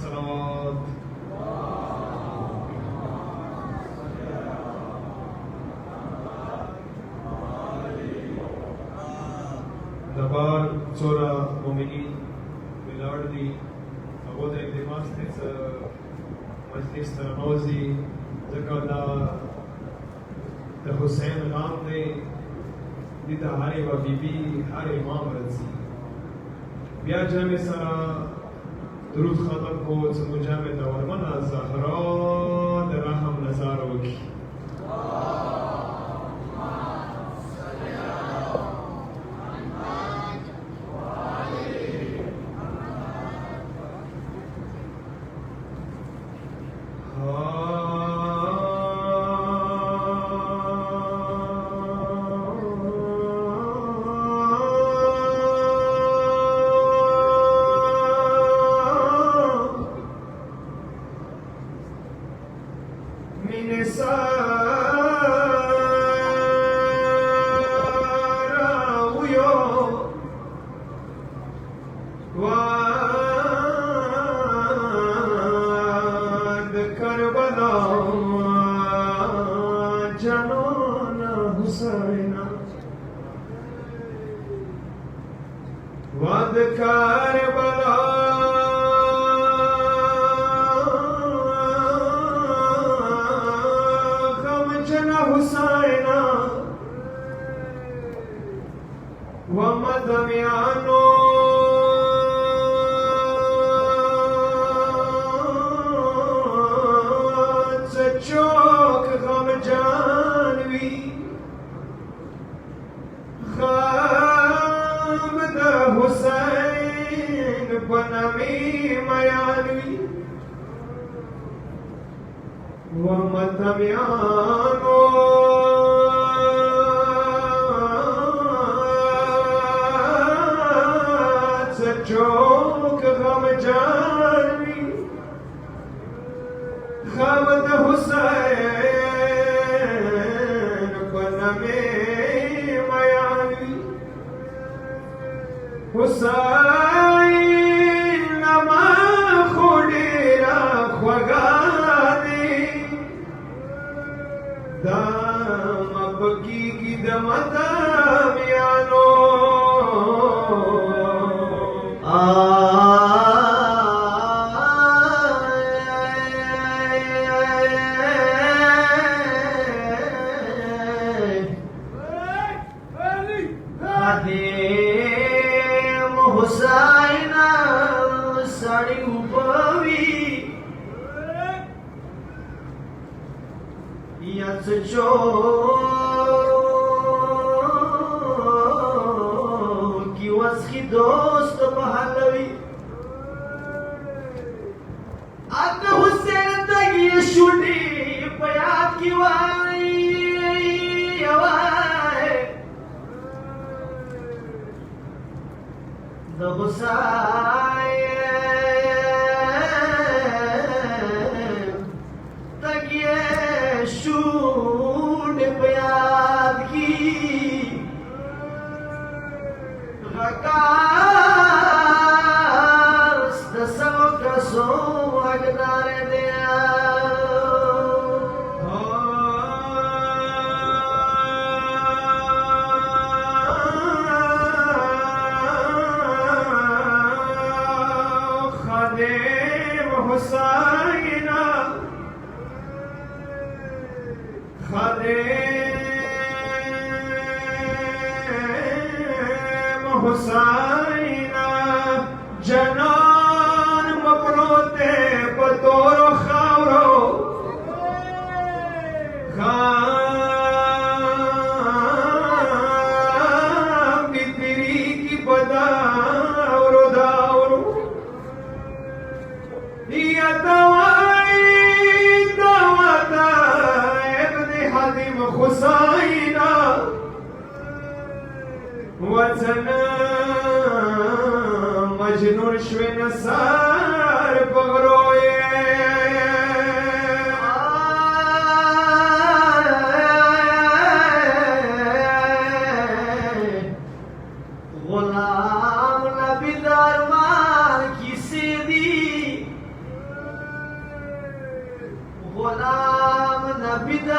सलावत दबार चोरा मोमिनी मिलाड दी अबोध इल्तिमास थे मजलिस तरनौजी जकदा द हुसैन नाम दे दिता हारे व बीबी हारे इमाम रजी बिया जामे सरा दुरूद खत्म को मुजामे दवरमना ज़हरा दरहम नज़ारों की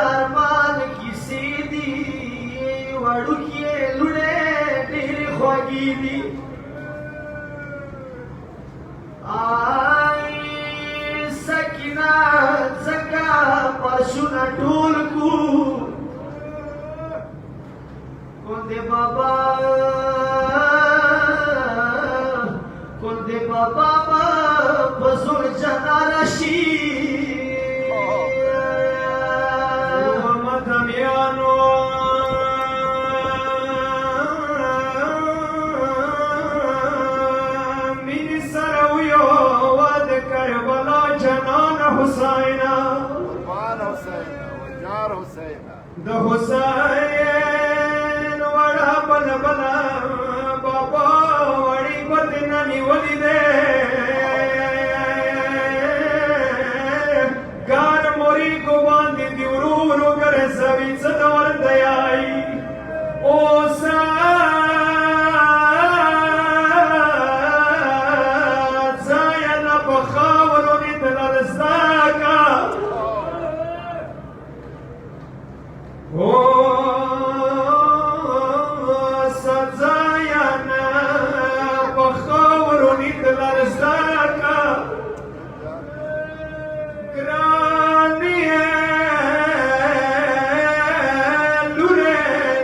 ارمان کیسې دي وړوکې لوڼې ډېرې خوږې دي آی سکینه ځکه پرسونه ټول کو کندې بابا په زور جنا راشي مدمیانو مینې سره ویو د کربلا جنان حسینه د حسین وړه بله بله بابا وړې بدې نه نیولې دی ګار مورې کو باندې دې ورو ورو ګرځوي څه ډول دیای اوس ځایه نه په خاورو دې تلل زده که سزایانه په خاورو نیدلر زده که ګرانې لورې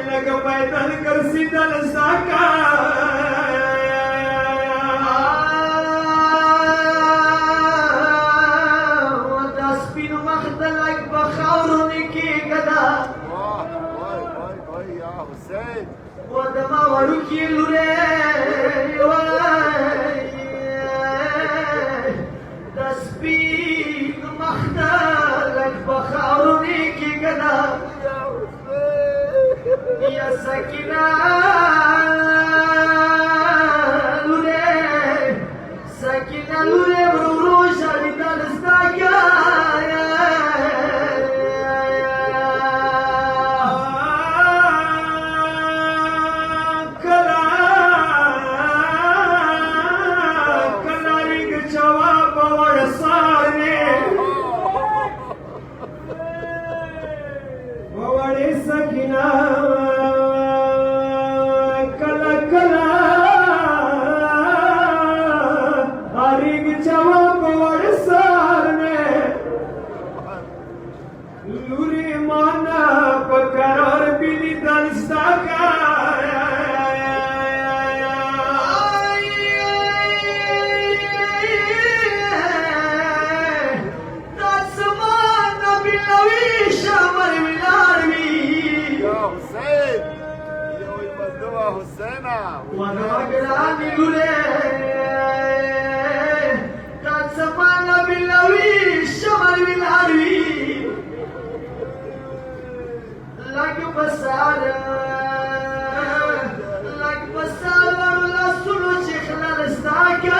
لږ پیدل ګرځېدل زده که دا سپینو مخ ته لږ په خاورو نه کېږده ودما وړوکې لورې د سپین مخ ته لږ په خاورو نه کېږده یا سکینه لورې سکینه لورې ورو ورو ژړېدل زده که سکینه کله کله اریګ چوا په وړ سار نه لوري مانا په قرار بلی دلستا کا ودما ګرانې لورې دا زمانه بلوي شمال ولاړ وي لږ په سهار وړو لاسونو چې خلل ستا که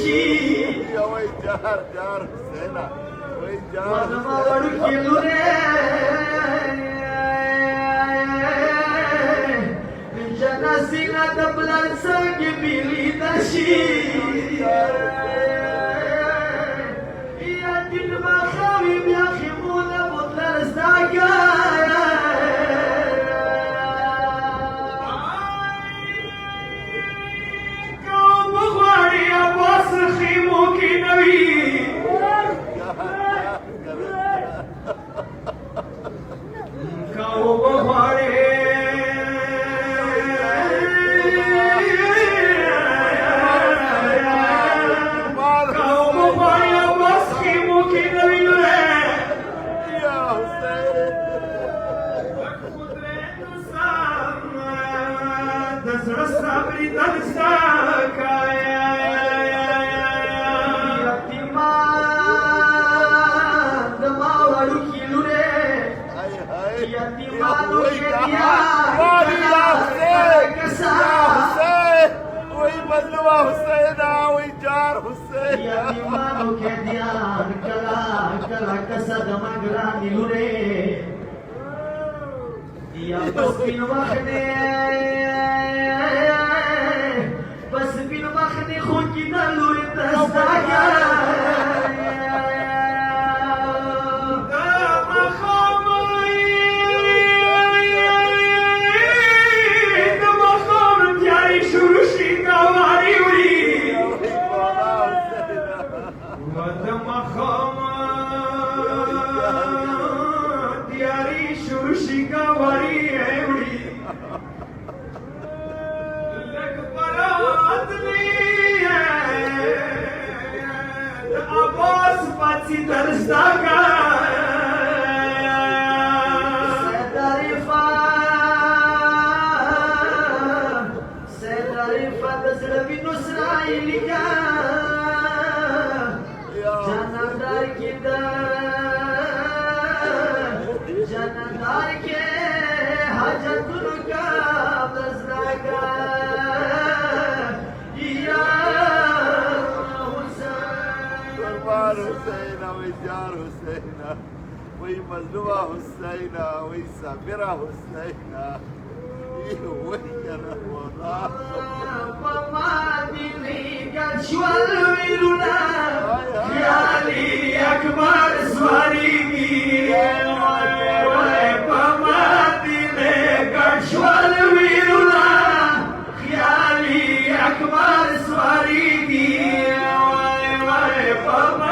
شي يا وي جار جار حسينا وي جار وزما وړوکی لورې جنازینه د بلند څنګه بیلیده شي یا دل مخاوي بیا خیمونه بوتلر زده بس بین مخنی خود کی دلوی تستایا وي مظلومة حسينا وي صابرة حسينا وي يا رمضان ماما دلي قد شوال ويلونا خيالي أكبر سواريكي وي ماما دلي قد شوال ويلونا خيالي أكبر سواريكي وي ماما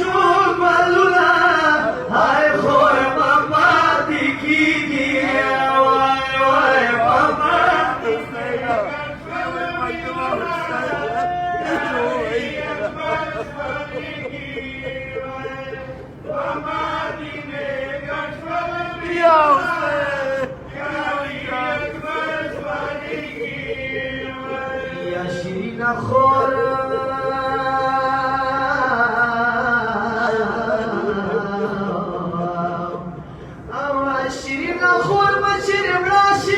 Shubhalula نخور اما شیرین نخور مچرم راشی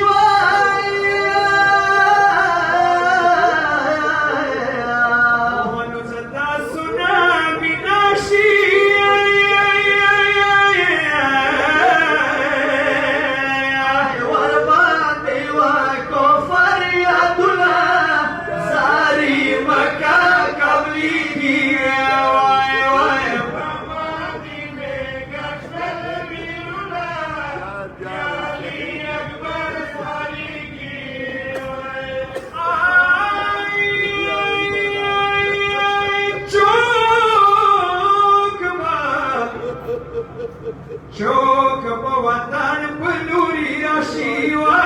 चौक पवतन पलूरी राशिवा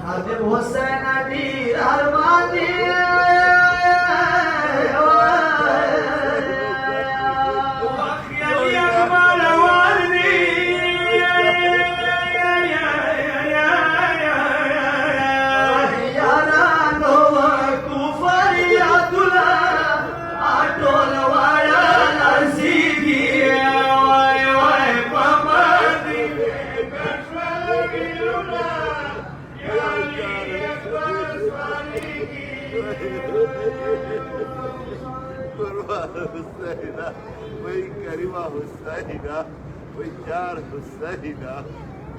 خادم حسین امیر ارمانی واخيالي اكبر والدي يانا نو كفر يا دولا اټول وایا نصیبی واي واي پمدي کښلګیونه حسینہ وہی کریمہ حسینہ وہی یار حسینہ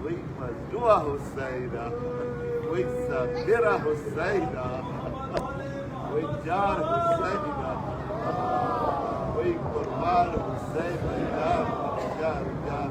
وہی مجدوہ حسینہ وہی صابرہ حسینہ وہی یار حسینہ وہی قربان حسینہ یار یار یار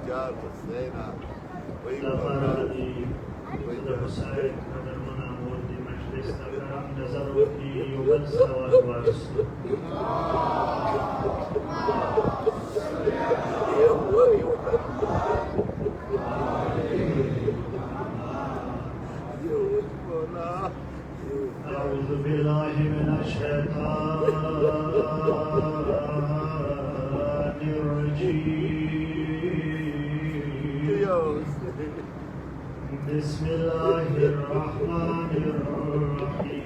یا حسین أعوذ بالله من الشيطان الرجيم بسم الله الرحمن الرحيم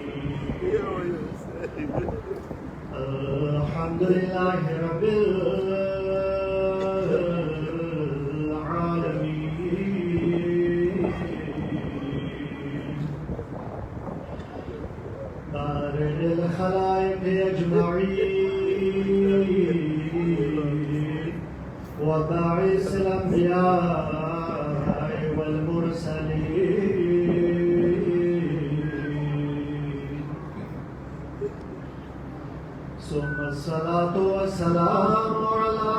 الحمد لله رب العالمين بارئ الخلائق أجمعين وباعث الأنبياء والمرسلين ثم الصلاة والسلام على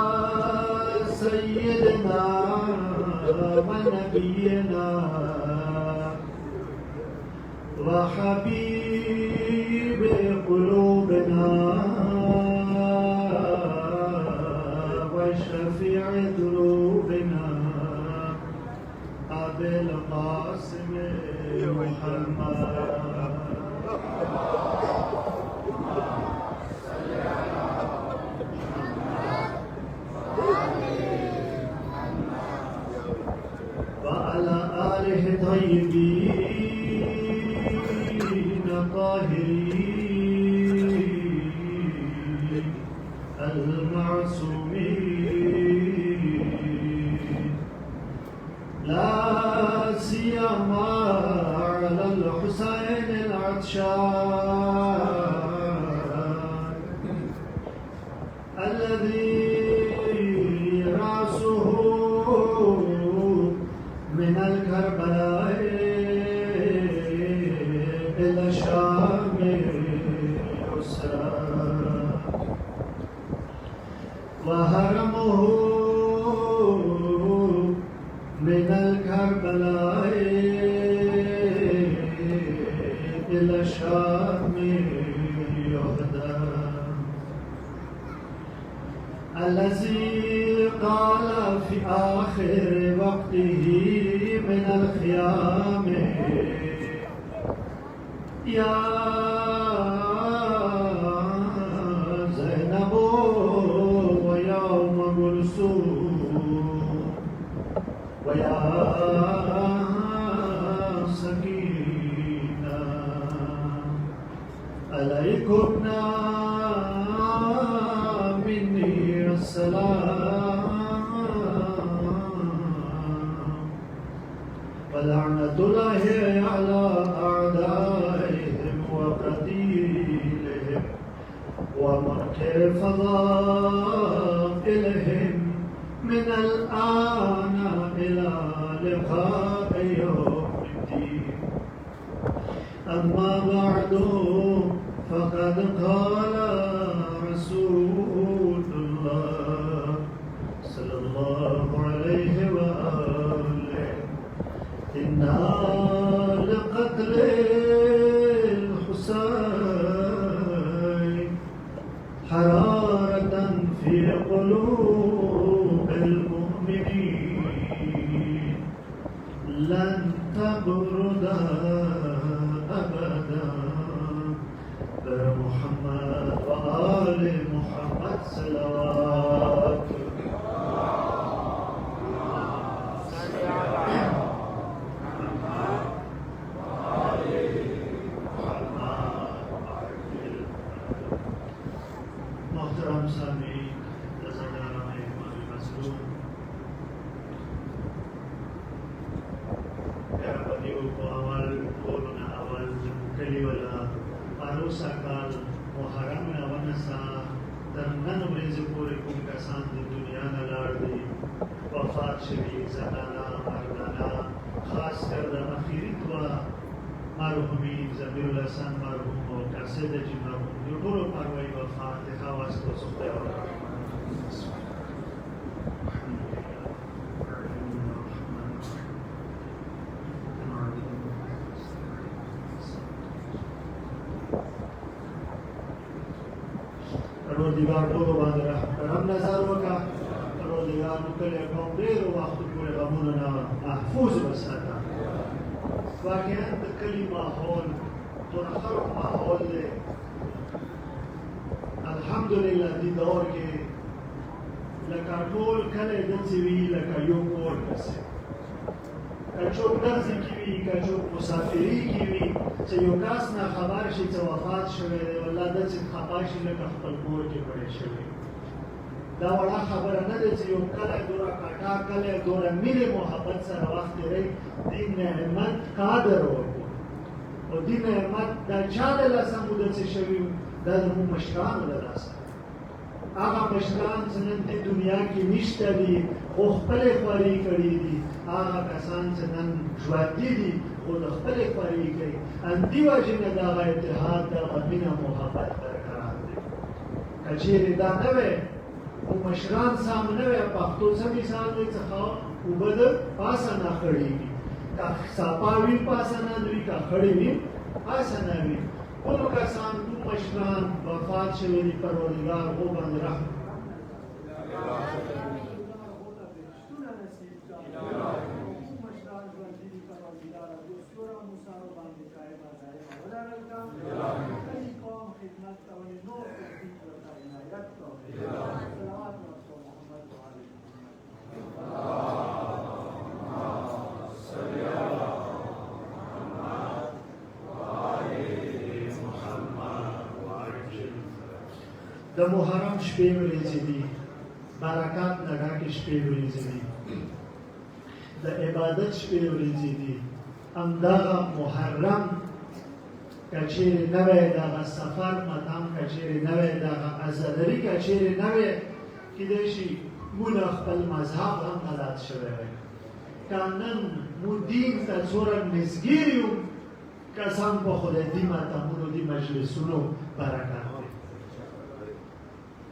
سيدنا ونبينا وحبيب قلوبنا وشفيع ذنوبنا أبي القاسم محمد وعلى آله طيبين طاهرين المعصومين لا سيما على الحسين العطشان الذي رأسه من الكربلاء إلى الشام يسرى وهرمه من الكربلاء إلى الشام يهدى الذي قال في آخر وقته من الخيام يا زينب ويا أم كلثوم ويا سكينة عليكن مني السلام ولعنة الله على أعدائهم وقتيلهم ومنكر فضائلهم من الآن إلى لقاء يوم الدين أما بعد فقد قال رسول الله صلى الله عليه وآله إنا لقتل الحسين حرارة في قلوب المؤمنين لن تبرد أبدا محمد وآل محمد صلوات محترم سامعین رضاکاران امام مظلوم بدیو کو اول کولونه اول کلی ولا پاروسا کال محرم اونسا تر نن ورځې پورې کوم کسان د دنیا نه لاړ دي وفات شوي زنانا مردانا خاص کر د اخیری دعا مرحومین ضمیر الحسن مرحوم او قاصد جی مرحوم د ټولو پروای په فاتحه واسطه خدای ورکړي پروردگار ټولو باندې رحم نظر وکړه پروردگار موږ له کوم ډېر وخت پورې غمونه نه محفوظ وساته واقعا د کلي ماحول ترخر ماحول دی الحمدلله دې دور کې لکه ټول کلی داسې وي لکه یو کور پسې که څوک داسې کې وي که څوک مسافري کې وي چې یو کس نه خبر شي چې وفات شوی دی والله داسې خفه شي لکه خپل کور کې پړی شوی دا وړه خبره نه ده چې یو کلی دومره کاټا کلی دومره مینې محبت سره وخت تېری دې نعمت قادر وکړو او دې نعمت دا چا د لاسه مو داسې شوي دا زموږ مشرانو د لاسه هغه مشران چې نن دې دنیا کې نشته دي خو خپلې خواري کړي دي هغه کسان چې نن ژوندي دي خو د خپلې خواري کوي همدې وجې نه د هغه اتحاد دغه مینه محبت برقرار دی که چېرې دا نه وی خو مشران سامنے وی پښتو څه مثال دی څخه اوبه د پاسه نه خړېږي که ساپا وي پاسه نه وي که خړې وي پاسه نه وي ټولو کسان ټول مشران وفات شوي دي پروردګار هغو باندې رحم د محرم شپې ورځې دي، برکات نه ډکې شپې ورځې دي، د عبادت شپې ورځې دي. همدغه محرم که چیرې نه وی، دغه سفر ماتم که چیرې نه وی، دغه عزاداري که چیرې نه وی، کیدای شي موږ خپل مذهب هم غلط شوی وی. که نن موږ دین ته څومره نږدې یو، قسم په خدای دې ماتمونو دې مجلسونو برکت دی.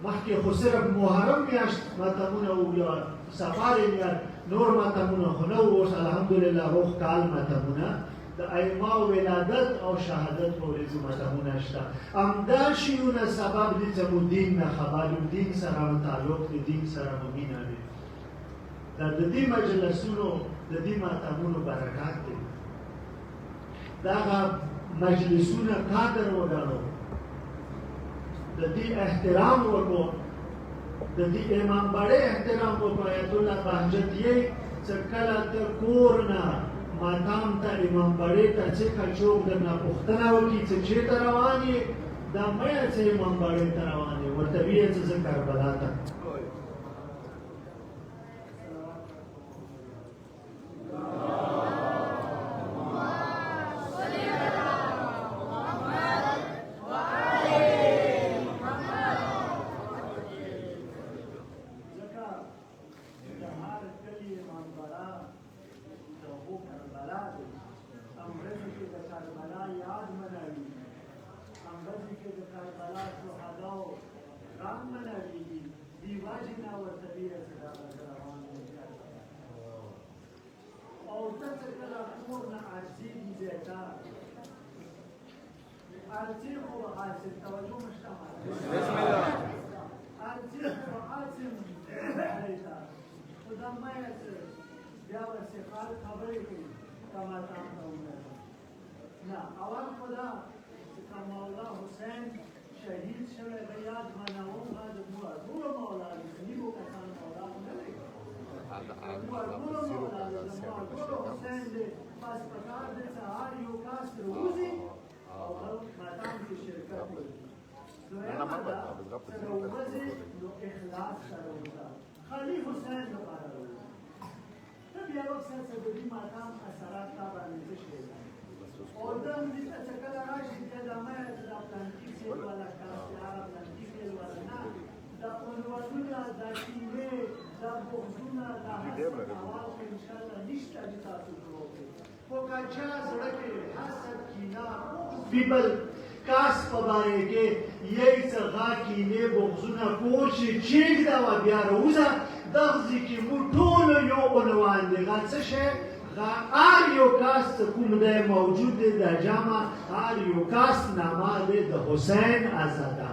مخکې خو صرف محرم میاشت ماتمونه وو یا سفر میاشت، نور ماتمونه خو نه وو. اوس الحمدلله روغ کال ماتمونه د ائمه ولادت او شهادت په ورځو ماتمونه شته. همدا شیونه سبب دي چې موږ دین نه خبر یو، دین سره مو تعلق دی، دین سره مو مینه دی. دا د دې مجلسونو د دې ماتمونو برکات دی. دغه مجلسونه قدر وګڼو، د دې احترام وکړو، د دې امام باړې احترام وکړو. آیت الله بهجتیه چې کله ته کور نه ماتام ته امام باړې ته چې څوک درنه پوښتنه وکړي چې چېرته روان یې، دا مه یې چې امام باړې ته روان یې، ورته ویې چې زه کربلا ته. بل کاس په باره کې یی څنګه کینې بغزونه کور شي چیک دا و بیا روزه دغزي کې مو ټول یو عنوان دی څه شي هر یو کاس کوم دی موجود دی د جامع هر یو کاس نامه دی د حسین آزاده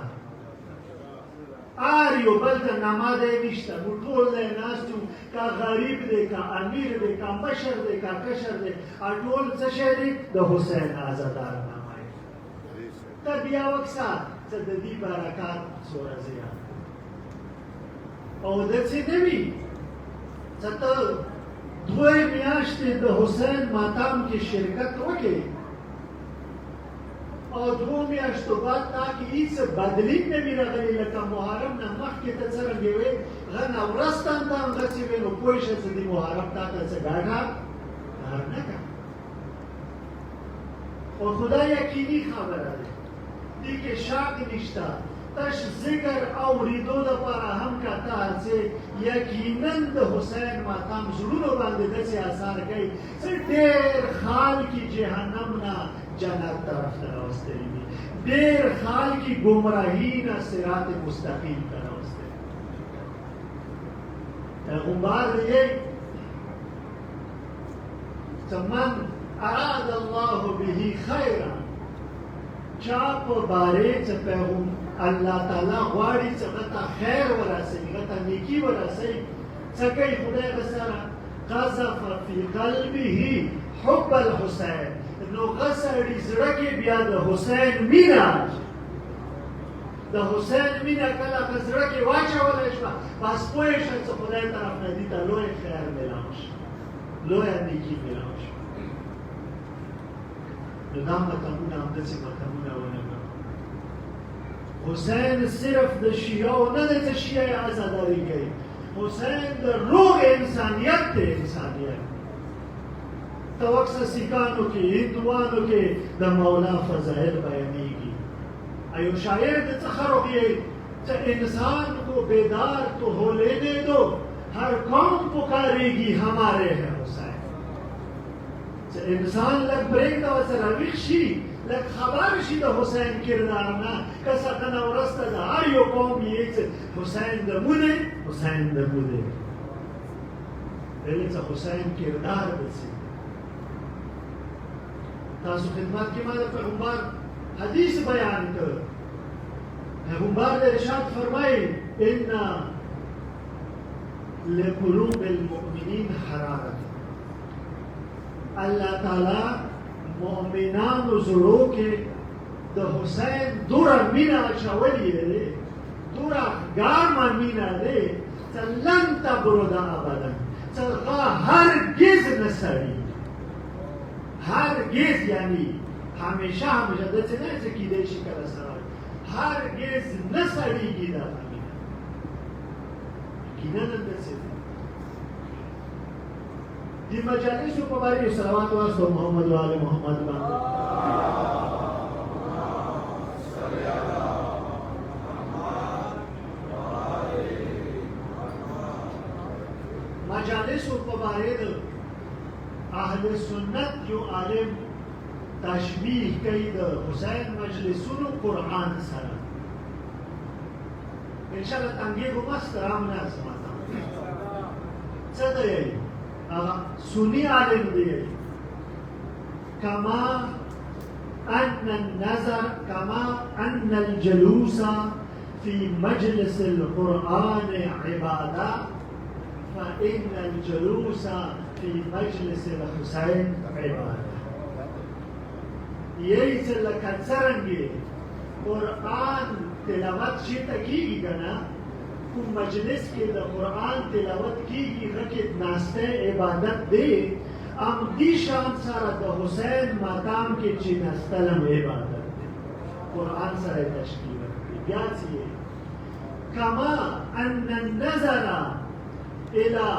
هر یو بل ته نامه دی نشته مو ټول دی ناستو که غریب دی که امیر دی که مشر دی که کشر دی ټول څه شی دی د حسین آزاده ته بیا وکسه چې د دې برکات څومره زیات او داسې نه وي چې ته دوه میاشتې د حسین ماتم کې شرکت وکړې او دوه میاشتو بعد تا کې هېڅ بدلون نه وي راغلی لکه محرم نه مخکې ته څرنګې وې هغه نورځ ته هم همداسې وې نو پوه شه چې د محرم تا ته څه ګټه کار نه کړه خو خدا یقیني خبره ده دې کې شک نشته تش ذکر اورېدو دپاره هم که ته هڅې یقینا د حسین ماتم زړونو باندې داسې اثر کوي چې ډېر خلک جهنم نه جنت طرف ته راوستلي دي ډېر خلک ګمراهي نه صراط مستقیم ته راوستلي پیغمبر دی چې من اراد الله به خیرا چا په باره چې پیغام الله تعالی غواړي چې هغه خیر ورسوي هغه ته نیکي ورسوي څه کوي خدای به سره قذف فی قلبه حب الحسین نو هغه سړي زړه کې بیا د حسین مینه د حسین مینه کله په زړه کې واچولی شوه بس پوه شه چې خدای طرف نه دې ته لوی خیر میلاو شي لویه نیکي میلاو شي نو دا مطلبونه همداسې مطلبونه ونه کړو حسین صرف د شیعو نه دی چې شیعه عزاداري کوي، حسین د روح انسانیت دی، انسانیت. ته اکثر سیکانو کې هندوانو کې د مولا فضائل بیانېږي. ایو شاعر د څه خروق یې چې انسان کو بیدار تو ہو لینے دو، ہر قوم پکارے گی ہمارے ہے حسین. چې انسان لږ پرېږده ورسره ویښ شي، لږ خبر شي د حسین کردار نه، که سکنه ورسته د هر یو قوم یې چې حسین د مو دی، حسین د مو دی. دلته حسین کردار دسي. تاسو خدمت کې ما د پیغمبر حدیث بیان کړ. پیغمبر د ارشاد فرمایي ان لقلوب المؤمنین حرارت. الله تعالی مؤمنانو زړو کې د حسین دوره مینه اچولې ده، دوره ګرمه مینه ده چې لن تبرد ابدا، چې هرگز نه سړي، هرگز یعنی همیشه همیشه داسې نه چې کیدای شي کله سره هرگز نه سړېږي دا مینه. کینه نه داسې ده. دې مجالسو په باره صلوات واسطه محمد و آل محمد باندې مجالسو په باره د اهل سنت یو عالم تشبیه کوي د حسین مجلسونو قرآن سره. انشاءالله تنګېږو مست رامنه سماته څه دی سنی عالم دی. كما أن النظر كما أن الجلوس في مجلس القرآن عبادة، فإن الجلوس في مجلس الحسين عبادة. یہی سے لکه څرنګه قرآن تلاوت شي ته کېږي که نه، کوم مجلس کې د قرآن تلاوت کېږي هغه کې ناسته عبادت دی، همدې شان سره د حسین مقام کې چې نستل هم عبادت دی. قرآن سره یې تشکیل کړي. بیا څه یې کما ان النظر الى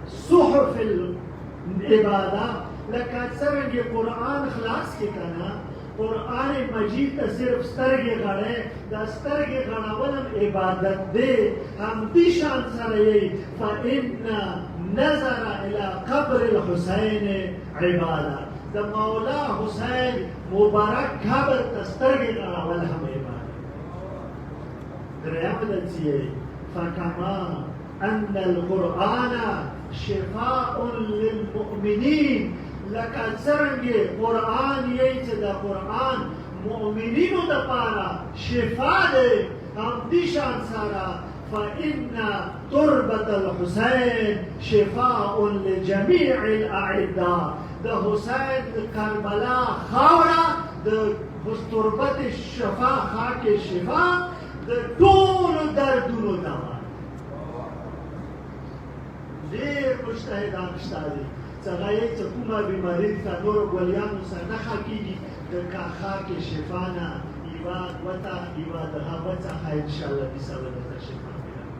صحف العباده، لکه څرنګه قرآن خلاص کې که نه قرآن مجید ته صرف سترګې غړی، دا سترګې غړول هم عبادت دی، همدې شان سره یې فإن نظر إلى قبر الحسین عباده، د مولا حسین مبارک قبر ته سترګې غړول هم عبادت. درېیم داسې یې فکما أن القرآن شفاء للمؤمنین، لکه څرنګه قرآن یې چې د قرآن مؤمنینو دپاره شفا دی، همدې شان سره فإن تربة الحسین شفاء لجميع الأعداء، د حسین د کربلا خاوره د تربت شفا خاک شفا د ټولو دردونو دوا. ډېر مجتهدان شته دي چې هغه یې چې کومه بیماري ته نورو ګولیانو سره نه ښه کېږي، د خاک شفا نه یوه ګوته یوه د هغه څخه انشاءالله بېسببه درته شفا میلاو.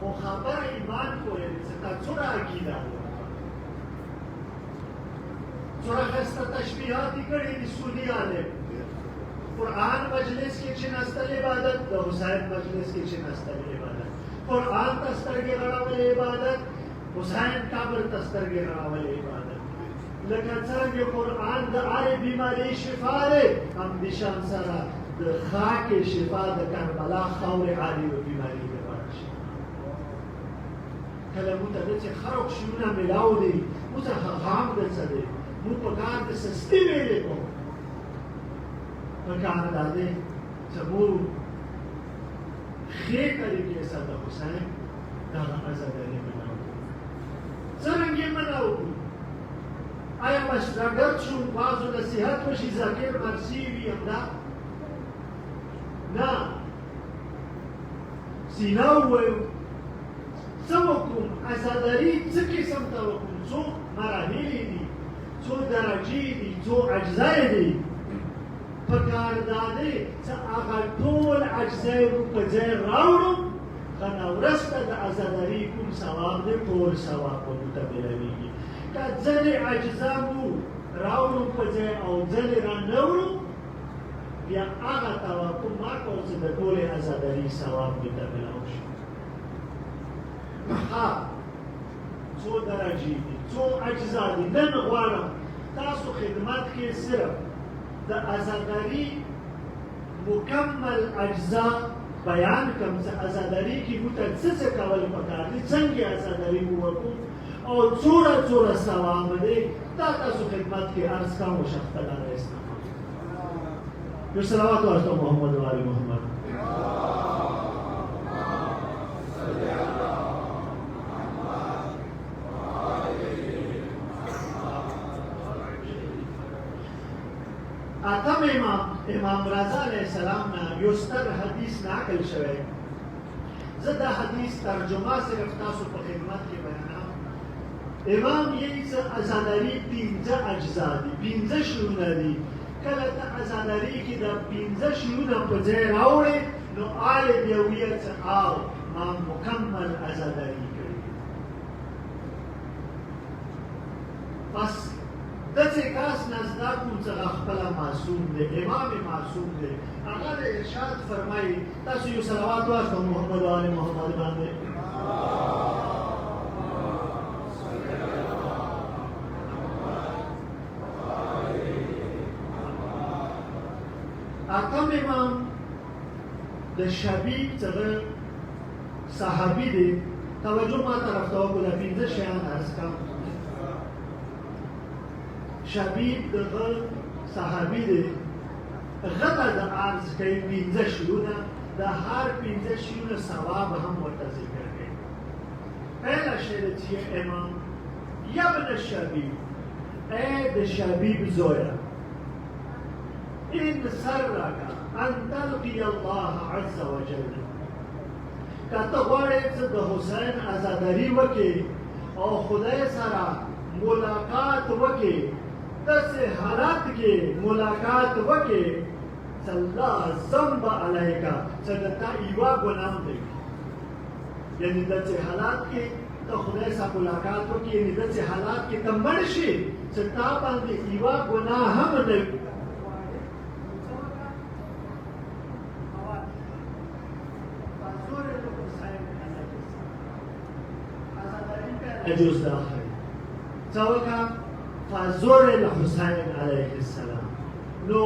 خو خبره ایمان پورې ده چې تا څومره عقیده څومره ښایسته تشبیهات یې کړي دي. سني عالم قرآن مجلس کې کېناستل عبادت، د حسین مجلس کې کېناستل عبادت. قرآن ته سترګې غړول عبادت، حسین قبر ته سترګې غړول عبادت. لکه څرنګه قرآن د هر بیمارۍ شفا دی، همدې شان سره د خاک شفا د کربلا خاورې عالي و بیمارۍ لپاره شفا. کله موږ ته داسې خرق شیونه میلاو دي، موږ ته غام دلته دی، موږ په کار د سستي ویلې کوو. په کار دا دی چې موږ ښې طریقې سره د حسین دغه عزاداري منعو کړو. څرنګه یې منعو کړو؟ آیا مشرګرد شو، بعضو نصیحت وشي، ذاکر مرسي وي همدا؟ نه، سینه ووایو څه وکړو؟ عزاداري څه قسم ته وکړو؟ څو مراحلې دي، څو درجې دي، څو اجزا دي. پکار دا دی چې هغه ټول اجزای مو په ځای راوړو که نورسته د عزاداري کوم ثواب دی ټول ثواب به مو ته ملویږي که ځینې اجزا مو راوړو په ځای او ځینې رانه وړو بیا هغه توقع ما کول چې د ټولې عزاداري ثواب مو ته ملاو شي څو درجې دي څو اجزا دي نن غواړم تاسو خدمت کې صرف د عزاداري مکمل اجزا بیان کم چې عزاداري کې موږ ته څه کول پکار دي څنګه عزاداري مو وکړو او څوره ثواب دی دا تاسو خدمت کې عرض کوم او شخص تعالی اسلام یو صلوات ورته محمد و آل محمد اتم امام رضا علیه السلام نه یو ستر حدیث نقل شوی زه دا حدیث ترجمه صرف تاسو په خدمت کې بیانوم امام یې چې عزاداري 15 اجزا دي 15 شیونه دي کله ته عزاداري کې د 15 شیونه په ځای راوړې نو آله بیا ویل چې آو ما مکمل عزاداري کړې پس دسې کاس نزدا کوم څنګه خپل معصوم دی امام معصوم دی هغه ارشاد فرمایي تاسو یو صلوات واسطه محمد و آل محمد باندې اتم امام د شبیب څخه صحابي دی توجه ما طرف ته وکړه 15 شیان عرض کوم شبیب دغه صحابي دی غته د عرض کوي 15 شیونه د هر 15 شیونه ثواب هم ورته ذکر کوي پهلا شی چې امام یا ابن الشبیب اے د شبیب زویا ان سرک ان تلقي الله عز وجل کته غواړې چې د حسین عزاداري وکړي او خدای سره ملاقات وکړي دسې حالات کې ملاقات وکړي چې الله ذنب علیکا چې د تا یوه ګناه دی یعنی داسې حالات کې ته خدای سره ملاقات وکړي یعنی داسې حالات کې ته مړ شي چې تا باندې یوه ګناه هم نه وي جز داخل څوکا فزور الحسین علیه السلام نو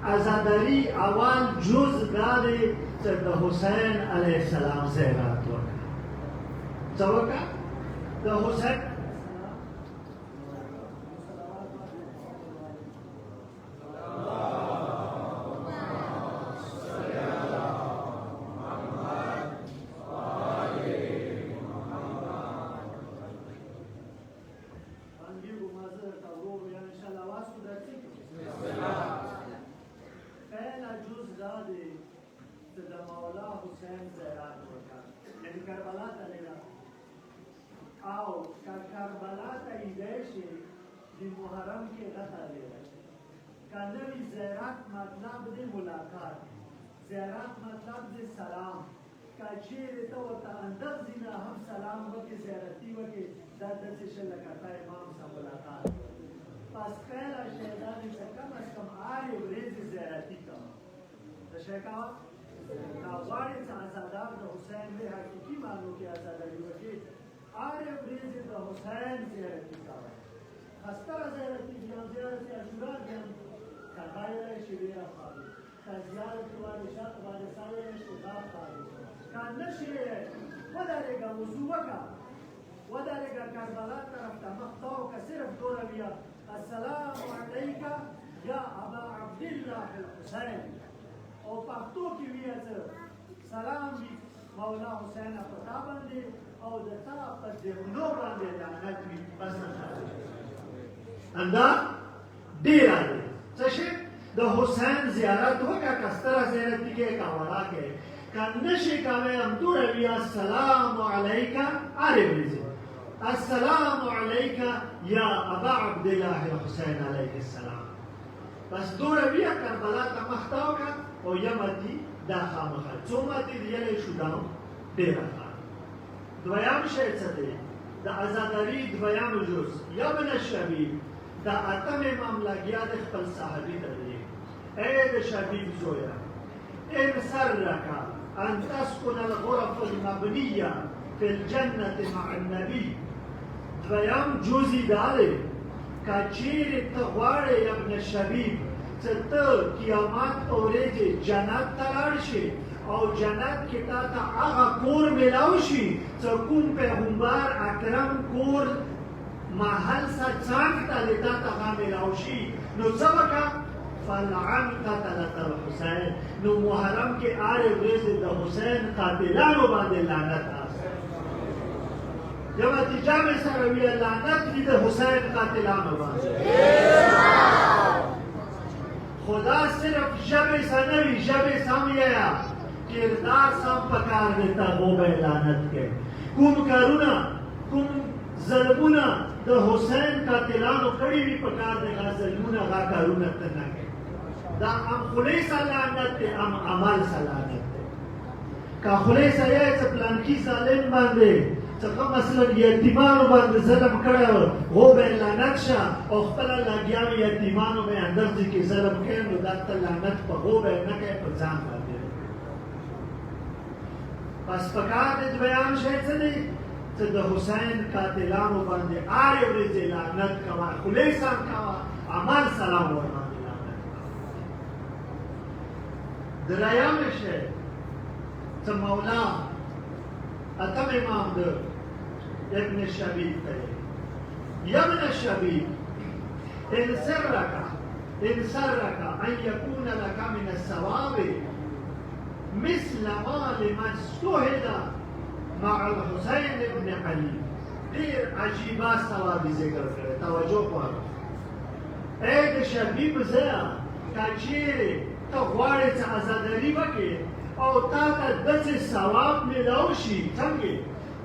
عزاداری اول جز داره چې د حسین علیه السلام زیارت وکړه څوکا د حسین محرم کې غته لري کله زیارت مطلب دی ملاقات زیارت مطلب دی سلام کچیر ته ورته اندر زینا هم سلام وکي زیارتي وکي دا د څه شل کته امام سره ملاقات پس کله شهدان چې کم از کم آی ورځ زیارتي کا د شکا کا واري چې آزادار د حسین له حقيقي مانو کې آزادي وکي آی ورځ د حسین زیارتي کا استر زیارتی بیان زیارتی اشورا بیان کبایر شبیر خواهی تزیارت وارشات وارسای شغاب خواهی کانشی ودارگا وضوعکا ودارگا کربلا طرف تا مختاو کا صرف دور بیا السلام علیکا یا ابا عبداللہ الحسین او پختو کی بیا سلام بی مولا حسین پتا بندی او دتا پر دیونو بندی لعنت بی بس نخواهی اندا ډیر دی څه د حسین زیارت وکړه کستره زیارت کې کاولا کې کنه شي کاوه هم دور بیا السلام علیکا عربی السلام علیکا یا ابا عبد الله الحسین علیه السلام بس دوره بیا کربلا ته مخته وکړه او یمتي دا خامخا څو ماتې ویلی شو دا ډېره ښه دویم شی څه دی د عزاداري دویم جز یا ابن الشبیب د اتم امام لګیا د خپل صحابي ته دی ای د شبیب زویه ان سرک ان تسکن الغرف المبنیه فی الجنة مع النبی دویم جزی دا دی که چیرې ته غواړې ابن شبیب چې ته قیامت په ورځې جنت ته لاړ شې او جنت کې تا ته هغه کور میلاو شي چې کوم پیغمبر اکرم کور محل سه څنګ ته د تا ته هغه میلاو شي نو څه وکړه فلعن قتلة الحسین نو محرم کې هرې ورځې د حسین قاتلانو باندې لعنت یو نتیجه مې سره ویه لعنت وي د حسین قاتلانو باندې خدا صرف ژبې سه نه وي ژبې سم یې کردار سم پکار دی ته هغو به یې لعنت کوي کوم کارونه کوم ظلمونه د حسین قاتلانو کړي وي پکار دی هغه ظلمونه هغه کارونه ته نه کوي دا هم خولۍ سه لعنت دی هم عمل سه لعنت دی که خولۍ سه یې څه پلانکي ظالم باندې څخه مثلا یتیمانو باندې ظلم کړی و هغو به یې لعنت شه او خپله لګیا وي یتیمانو به یې اندرځي کې ظلم کوي نو دا ته لعنت په هغو به یې نه کوي په ځان باندې پس پکار د دویم شی څه دی چې د حسین قاتلانو باندې هرې ورځې لعنت کوه خولۍ سم کوه عمل سلام ورباندې لعنت کوه دریم شی چې مولا اتم امام د ابن الشبیب ته یا ابن الشبیب ان سرک ان یکون لک من الثواب مثل ما لمن استهد مع الحسین ابن علی ډېر عجیبه ثوابي ذکر کړی توجه غواړم ای د شبیب زویه که چیرې ته غواړې چې عزاداري وکړې او تا ته داسې ثواب میلاو شي څنګه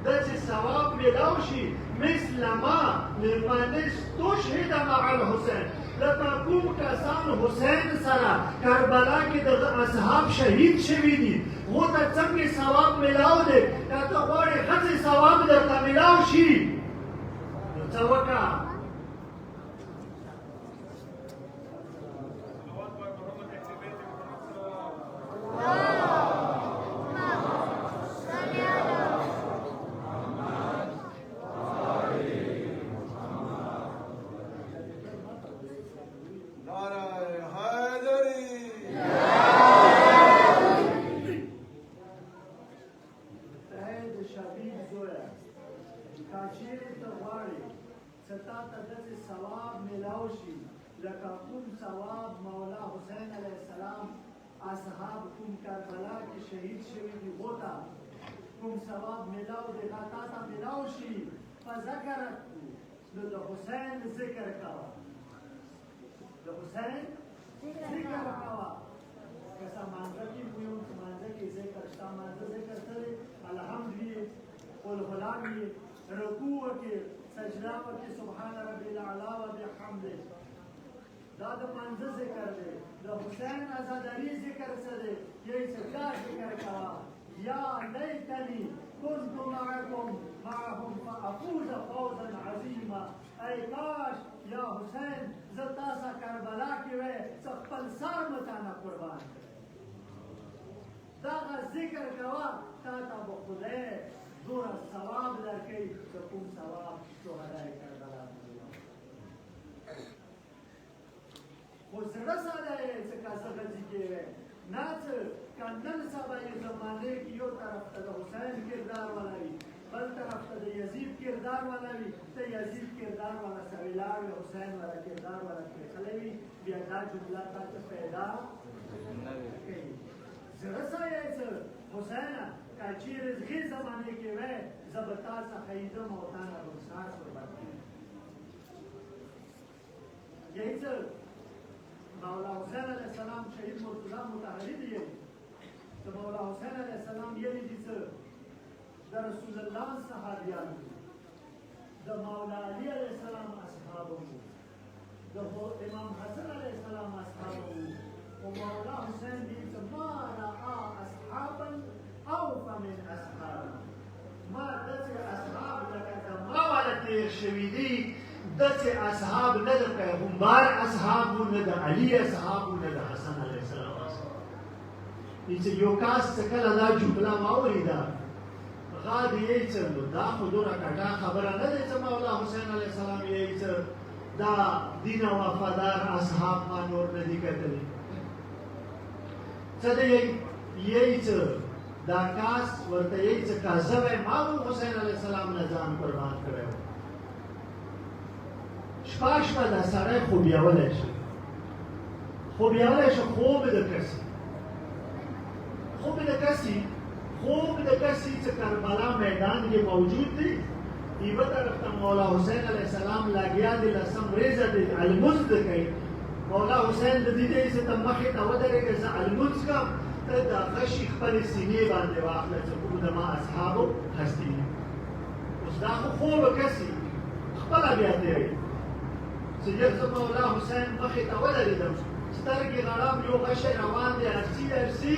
داسې ثواب میلاو شي مثل ما لمن استشهد مع الحسین لکه کوم کسان حسین سره کربلا کې دغه اصحاب شهید شوي دي هغو ته څنګه ثواب میلاو دی که ته غواړې هسې ثواب درته میلاو شي نو څه وکړه لکه کوم ثواب مولا حسین علیه السلام اصحاب کوم کربلا کې شهید شوي دي هغو ته کوم ثواب میلاو دی دا تا ته میلاو شي فذکرت نو د حسین ذکر کوه د حسین ذکر کوه که څه مانځه کې ویو چې مانځه کې ذکر شته مانځه ذکر څه دی الحمد وي قلقلان وي رکوع وکړې سجده وکړې سبحان ربي الاعلی وبحمده دا د مانځه ذکر دی د حسین عزاداري ذکر څه دی یې څه بیا ذکر کوه یا لیتنی كنت معهم فافوز فوزا عظیما ای کاش یا حسین زه تا سره کربلا کې وی څه خپل سر مې تانه قربان کړی دغه ذکر کوه تا ته به خدای دوره ثواب درکوي چې کوم ثواب شهدای کربلا خو زړه ساده یې څه کاسه غځي کې وی نه څه که نن سبا یې زمانې کې یو طرف ته د حسین کردار والا وي بل طرف ته د یزید کردار والا وي ته یزید کردار والا سره ولاړ وي حسین والا کردار والا پرېښلی وي بیا دا جمله تا ته پیدا کوي زړه ساده یې څه حسینه که چیرې زغې زمانې کې وی زه به تا څخه خریدم او تا نه به سار قربان کړم یهی څه مولا حسین علیه السلام شهید مرتضی مطهري دی چې مولا حسین علیه السلام یې دي څه د رسول الله صحابیان د مولا علی علیه السلام اصحاب د امام حسن علیه السلام اصحابه ومولا حسین دي ما رأى اصحابا اوفى من اصحابه ما دسي اصحاب لکه زما والا تیر شوي دي دسي اصحاب نه د پیغمبر اصحابو نه د علي اصحابو نه د حسن علیه السلام اصحابو چې یو کاس څه کله دا جمله واورېده غاد یې څه نو دا خو دومره کټه خبره نه ده چې مولا حسین علیه السلام یې څه دا دین او وفادار اصحاب ما نور نه دي کتلي څه دی یې څه دا کاس ورته یې څه کاذب ما حسین علیه السلام نه ځان قربان کړی شپه شپه دا سړی خوبیولی شي خوب د کسي خوب د کسي چې کربلا میدان کې موجود دی یوه طرف ته مولا حسین علیه السلام لګیا دی لسم ریزه دی المنځ د کوي مولا حسین د دې دی چې ته مخې ته ودرېږه زه المنځ کوم ته د غشي خپلې سینې باندې واخله چې کوم د ما اصحابو هستي اوس دا خو خوبه کسي خپله بیا تېرې چې ډېر زه مولا حسین مخې ته ودرېدم سترګې غړم یو غشی روان دی ارسي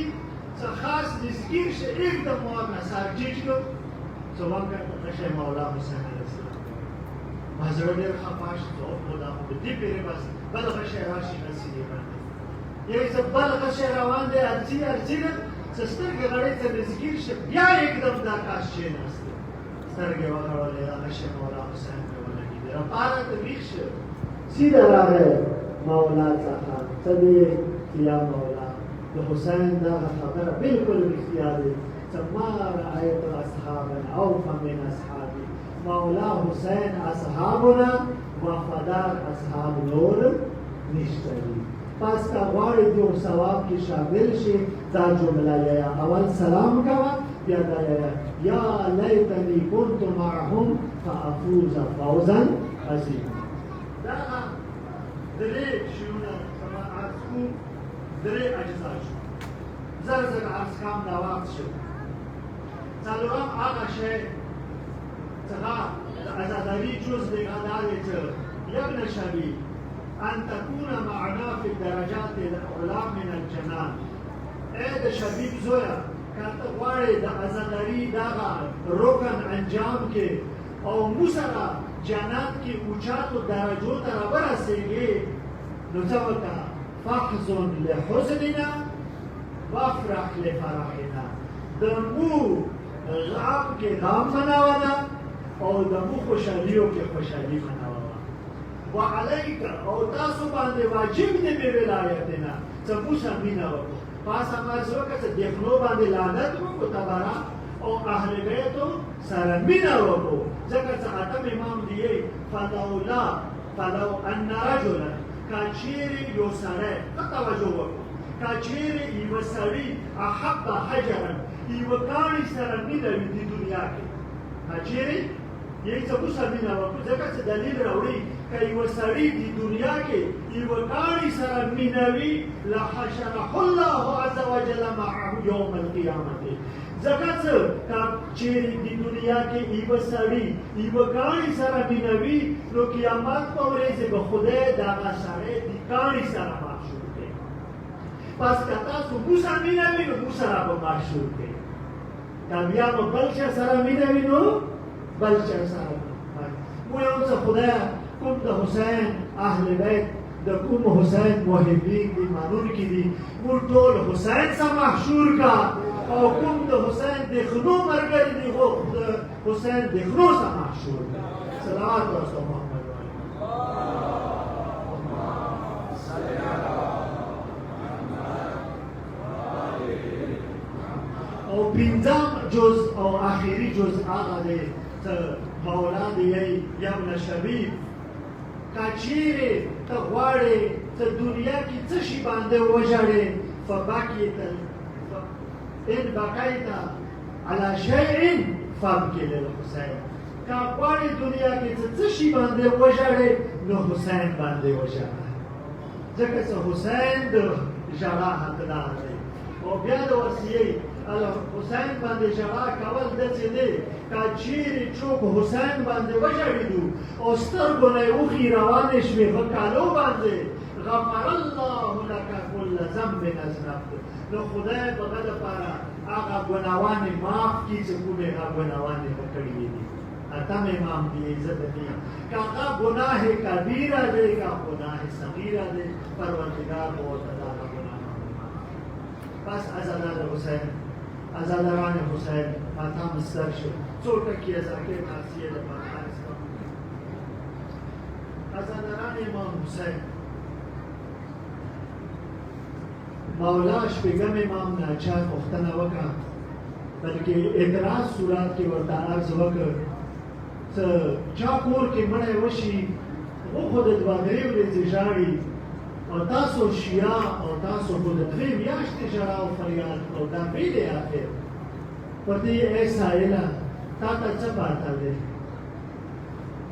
څه خاص نزدیک شه एकदम اور نثار ټیټ کړ څه وکړ غشی مولا حسین علیه السلام ما زړه ډېر خفه شو خو دا خو دې پېرې بس بل غشی راشي نه سینې باندې یې څه بل غشی روان دی ارسي نه څه سترګې غړې ته نزدیک شه بیا एकदम دا کاش کېناست سترګې وغړولې دا غشی مولا حسین ته ولګېدې راپاره ته ویښ شه سیده راغی مولا څخه څه دی یا مولا د حسین دا خبره بالکل رښتیا دی چې ما رأیت اصحابا اوفى من اصحابي مولا حسین اصحابونه وفادار اصحاب نور نشته دي پس که غواړې دې ثواب کې شامل شي دا جمله یا اول سلام کوه بیا دا یا لیتنی كنت معهم فافوز فوزا عظیما دا درې شیونه عرض کوم درې اجزا شو زر عرض کوم دا وخت شو څلورم هغه شی څنګه د ازاداري جز دی دا دی چې یا ابن شبی ان تكون معنا في الدرجات العلى من الجنان ای د شبیب زویا که ته غواړې د ازاداري دغه رکن انجام کې او موسره جنت کې اوچاتو درجو ته راورسېږي نو څه وکړه فاحزن لحزننا وافرح لفرحنا د مو غم کې غم مناوه ده او د مو خوشحالیو کې خوشحالي مناوه ده وعلیک او تاسو باندې واجب دی بې ولایتنا چې موسی مینه وکړو پاس اماز وکړه چې دخلو باندې لعنت وکړو تبارا او اهل بیتو سره مینه وکړو ځکه چې اتم امام دی فلو ان رجلا کاچیری یو سړی ښه توجه وکړو کاچیری یوه سړي احب حجرا یوه کاڼي سره مینه وي د دنیا کې کاچیری یې څه موسی مینه وکړو ځکه چې دلیل راوړي که یوه سړي د دنیا کې یوه کاڼي سره مینه وي لحشره الله عز وجل معه یوم القیامت ځکه چې چیرې د دنیا کې یوه سړي یوه کاڼي سره مینه وي نو قیامت په ورځ به خدای دغه سړی د کاڼي سره محشور کړي پس که تاسو موسی مینه وي نو موسی سره به محشور کړي که بیا به بل چا سره مینه وي نو بل چا سره مو یو څه خدایه کوم د حسین اهل بیت د کوم حسین محبین دي منونکي دي موږ ټول حسین سره محشور کا او کوم د حسین د خنو مرګري دي خو د حسین د خنو سره محشور کا صلوات رسول محمد او پنځم جز او آخري جز هغه دی چې مولا دی یا ابن شبیب که چیرې ته غواړې ته دنیا کې څه شي باندې وژاړې ان بقیت على شیء فابکی للحسین که غواړې دنیا کې څه شي باندې وژاړې نو حسین باندې وژاړه ځکه چې حسین د ژړا حقدار دی او بیا د وصیې حسین باندې ژړا کول داسې دی که چیرې څوک حسین باندې وژړېدو او سترګو نه یې اوښي روانې شوې په کالو باندې غفر الله لك كل ذنب اذنبته نو خدای به هغه دپاره هغه ګناوانې معاف کړي چې کومې هغه ګناوانې به کړې دي اتم امام دی عزت دی که هغه ګناه کبیره دی که ګناه صغیره دی پروردګار به ورته دا هغه ګناه بس عزادار حسین عزاداران حسین ماتم ستر شو څو ټکي ذاکر ناسیه لپاره عزاداران امام حسین مولا شپږم امام ناچار پوښتنه وکړه بلکې اعتراض صورت کې ورته عرض وکړ څه چا کور کې مړی وشي خو خو د دوه درې ورځې ژاړي او تاسو شیعه او تاسو خو د درې میاشتې ژړا او فریاد او دا بیل یې اخر ورته یې ای سایله تا ته څه پاته دی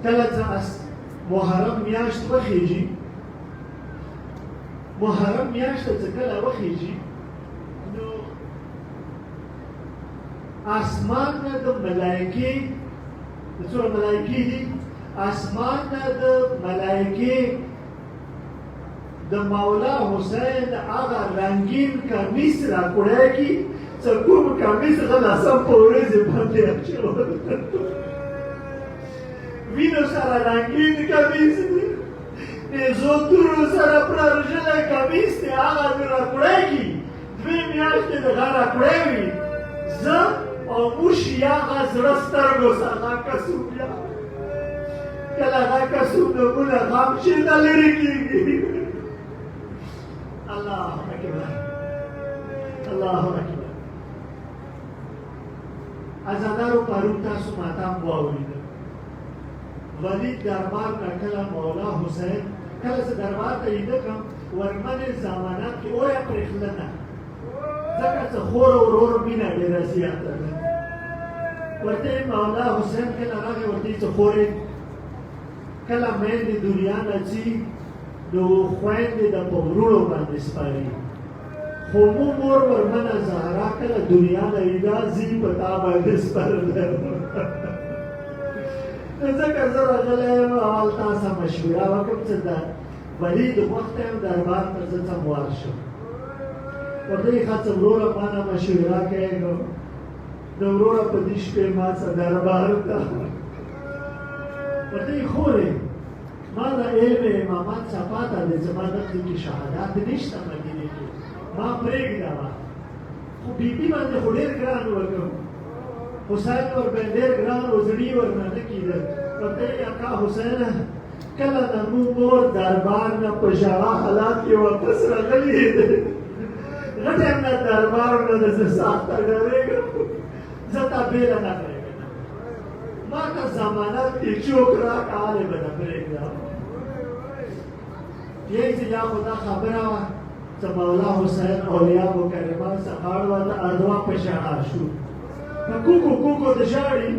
کله چې محرم میاشت وخیږي محرم میاشت چې کله وخیږي نو اسمان نه د ملایکې څومره ملایکې دي اسمان نه د ملایکې د مولا حسین هغه رنګین کمیس راکوړی کي چې کوم کمیس هغه ناسم په ورځې باندې اچولی وینو سره رنګین کمیس دی زو تورو سره پرارژلی کمیس دی هغه مې راکوړی کي دوې میاشتې د هغه راکوړی وي زه او موږ هغه زړه سترګو سره هغه کسوب یا کله هغه کسوب نومونه غم شي نه لرې کېږي الله اکبر الله اکبر عزادارو پرون تاسو ماتم واورېده ولید دربار ته کله مولا حسین کله چې دربار ته یې کړم ورمنې زمانات کې ویه پرېښله نه ځکه چې خور او ورور مینه ډېره زیاته ده ورته مولا حسین کله راغی ورته چې خورې کله میندې دنیا نه ځي نو خویندې د په وروڼو باندې سپاري خو مو مور ورمنه زهرا کله دنیا نه ایدا ځي په تا باندې سپارلی نو ځکه زه راغلی یم اول تا سره مشوره وکړم چې د ولید وخت یم دربار ته زه څه وار شم ورته یې ښه څه وروره ما نه مشوره کوې نو د وروره په دې شپې ما څه دربار ته ورته یې خورې ما د علم امامت څه پاته دی زما دغې کې شهادت نشته مدینې کې ما پرېږده خو بیبي باندې خو ډېر ګران وکړم حسین ورباندې ډېر ګران و زړي ورنه نه کېده ورته یې اکا حسینه کله د مو مور دربار نه په ژړا حالات کې واپس راغلي غټ یم نه دربار نه د زه سخته ډارېږم زه تا بېله نه پرېږدم ما ته ضمانت کې چوک راکړه هلې به نه پرېږدم یې چې یا خو دا خبره وه چې مولا حسین اولیا مکرمان سهار ورته ادوا په ژړا شو په کوکو کوکو د ژاړي